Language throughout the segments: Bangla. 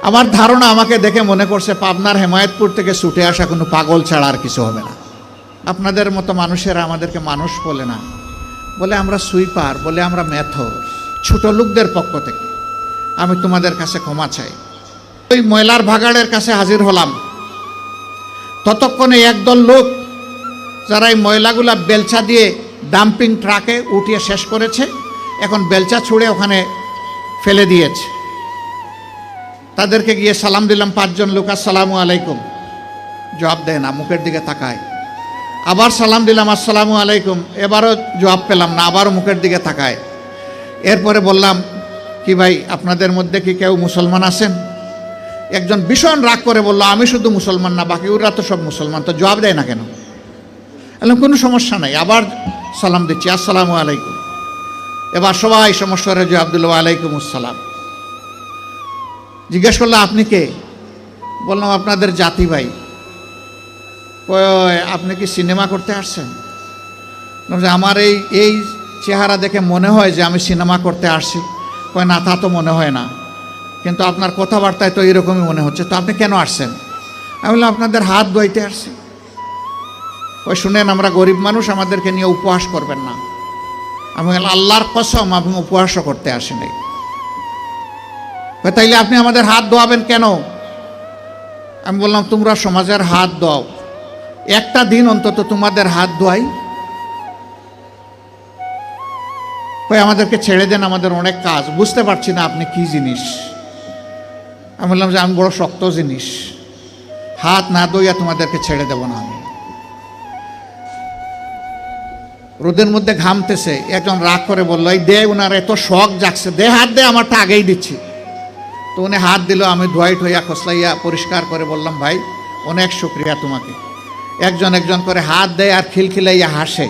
আমার ধারণা আমাকে দেখে মনে করছে পাবনার হেমায়েতপুর থেকে ছুটে আসা কোনো পাগল ছাড়া আর কিছু হবে না। আপনাদের মতো মানুষেরা আমাদেরকে মানুষ বলে না, বলে আমরা সুইপার, বলে আমরা মেথর। ছোট লোকদের পক্ষ থেকে আমি তোমাদের কাছে ক্ষমা চাই। ওই ময়লার ভাগাড়ের কাছে হাজির হলাম, ততক্ষণে একদল লোক যারা এই ময়লাগুলা বেলচা দিয়ে ডাম্পিং ট্রাকে উঠিয়ে শেষ করেছে, এখন বেলচা ছুঁড়ে ওখানে ফেলে দিয়েছে। তাদেরকে গিয়ে সালাম দিলাম, 5 জন লোক, আসসালামু আলাইকুম, জবাব দেয় না, মুখের দিকে তাকায়। আবার সালাম দিলাম, আসসালামু আলাইকুম, এবারও জবাব পেলাম না, আবারও মুখের দিকে তাকায়। এরপরে বললাম, কি ভাই আপনাদের মধ্যে কি কেউ মুসলমান আছেন? একজন ভীষণ রাগ করে বলল, আমি শুধু মুসলমান না, বাকি ওরা তো সব মুসলমান, তো জবাব দেয় না কেন? বললাম কোনো সমস্যা নাই, আবার সালাম দিচ্ছি, আসসালামু আলাইকুম। এবার সবাই সমস্যারে জবাব দিল, ওয়ালাইকুম আসসালাম। জিজ্ঞেস করলো, আপনি কে? বললাম আপনাদের জাতি ভাই। আপনি কি সিনেমা করতে আসছেন? আমার এই চেহারা দেখে মনে হয় যে আমি সিনেমা করতে আসছি। কয় না, তা তো মনে হয় না, কিন্তু আপনার কথাবার্তায় তো এরকমই মনে হচ্ছে। তো আপনি কেন আসছেন? আমি বললাম আপনাদের হাত ধুইতে আসছি। ওই শুনেন, আমরা গরিব মানুষ, আমাদেরকে নিয়ে উপহাস করবেন না। আমি বললাম আল্লাহর কসম আমি উপহাসও করতে আসিনি। তাইলে আপনি আমাদের হাত ধোয়াবেন কেন? আমি বললাম তোমরা সমাজের হাত দাও, একটা দিন অন্তত তোমাদের হাত ধোয়াই। কই আমাদেরকে ছেড়ে দেন, আমাদের অনেক কাজ, বুঝতে পারছি না আপনি কি জিনিস। আমি বললাম যে আমি বড় শক্ত জিনিস, হাত না ধুইয়া তোমাদেরকে ছেড়ে দেব না। আমি রোদের মধ্যে ঘামতেছে, একজন রাগ করে বললো, এই দে, ওনার এত শখ জাগছে, দে হাত দে, আমারটা আগেই দিচ্ছি। তো উনি হাত দিল, আমি ধোয়াই ঠইয়া খসলাইয়া পরিষ্কার করে বললাম, ভাই অনেক শুক্রিয়া তোমাকে। একজন একজন করে হাত দেয় আর খিলখিলাইয়া হাসে।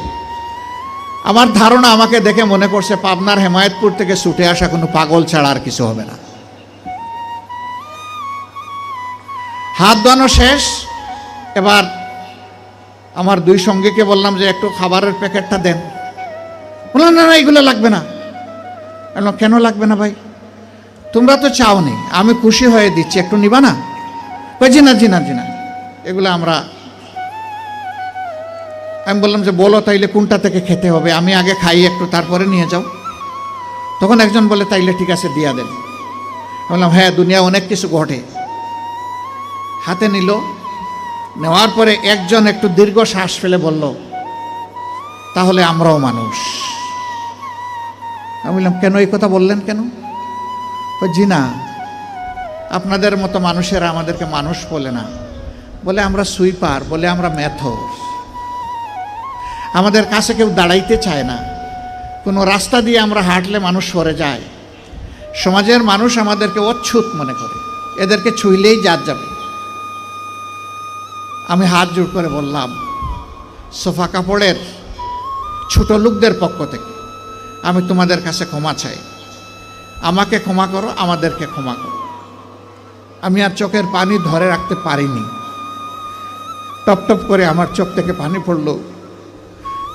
আমার ধারণা আমাকে দেখে মনে করছে পাবনার হেমায়েতপুর থেকে ছুটে আসা কোনো পাগল ছাড়া আর কিছু হবে না। হাত ধোয়ানো শেষ। এবার আমার 2 সঙ্গীকে বললাম যে একটু খাবারের প্যাকেটটা দেন। বললাম না না, এগুলো লাগবে না। কেন লাগবে না ভাই? তোমরা তো চাওনি, আমি খুশি হয়ে দিচ্ছি, একটু নিবা না? জি না জি না জি না, এগুলো আমি বললাম যে বলো তাইলে কোনটা থেকে খেতে হবে, আমি আগে খাই একটু, তারপরে নিয়ে যাও। তখন একজন বলে তাইলে ঠিক আছে দিয়া দেন। বললাম হ্যাঁ, দুনিয়া অনেক কিছু ঘটে। হাতে নিল, নেওয়ার পরে একজন একটু দীর্ঘ শ্বাস ফেলে বলল, তাহলে আমরাও মানুষ। আমি বললাম কেন এই কথা বললেন কেন? জি না, আপনাদের মতো মানুষেরা আমাদেরকে মানুষ বলে না, বলে আমরা সুইপার, বলে আমরা মেথর। আমাদের কাছে কেউ দাঁড়াইতে চায় না, কোনো রাস্তা দিয়ে আমরা হাঁটলে মানুষ সরে যায়। সমাজের মানুষ আমাদেরকে অচ্ছুত মনে করে, এদেরকে ছুঁইলেই জাত যাবে। আমি হাত জোড় করে বললাম, সোফা কাপড়ের ছোট লোকদের পক্ষ থেকে আমি তোমাদের কাছে ক্ষমা চাই। আমাকে ক্ষমা করো, আমাদেরকে ক্ষমা করো। আমি আর চোখের পানি ধরে রাখতে পারিনি, টপ টপ করে আমার চোখ থেকে পানি পড়ল।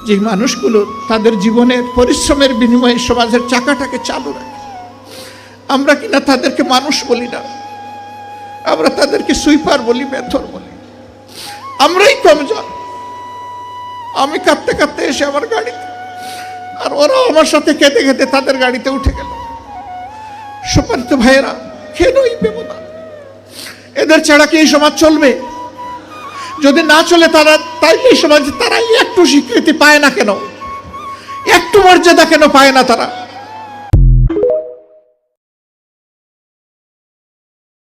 যে মানুষগুলো তাদের জীবনের পরিশ্রমের বিনিময়ে সমাজের চাকাটাকে চালু রাখে, আমরা কিনা তাদেরকে মানুষ বলি না, আমরা তাদেরকে সুইপার বলি, মেথর বলি। আমরাই কমজোর। আমি কাঁদতে কাঁদতে এসে আমার গাড়িতে, আর ওরাও আমার সাথে কেঁদে কেঁদে তাদের গাড়িতে উঠে গেল। সম্মানিত ভাইয়েরা, কেন এই ব্যবধান? এদের ছাড়া কি এই সমাজ চলবে? যদি না চলে তাই এই সমাজে তারা একটু স্বীকৃতি পায় না কেন? একটু মর্যাদা কেন পায় না তারা?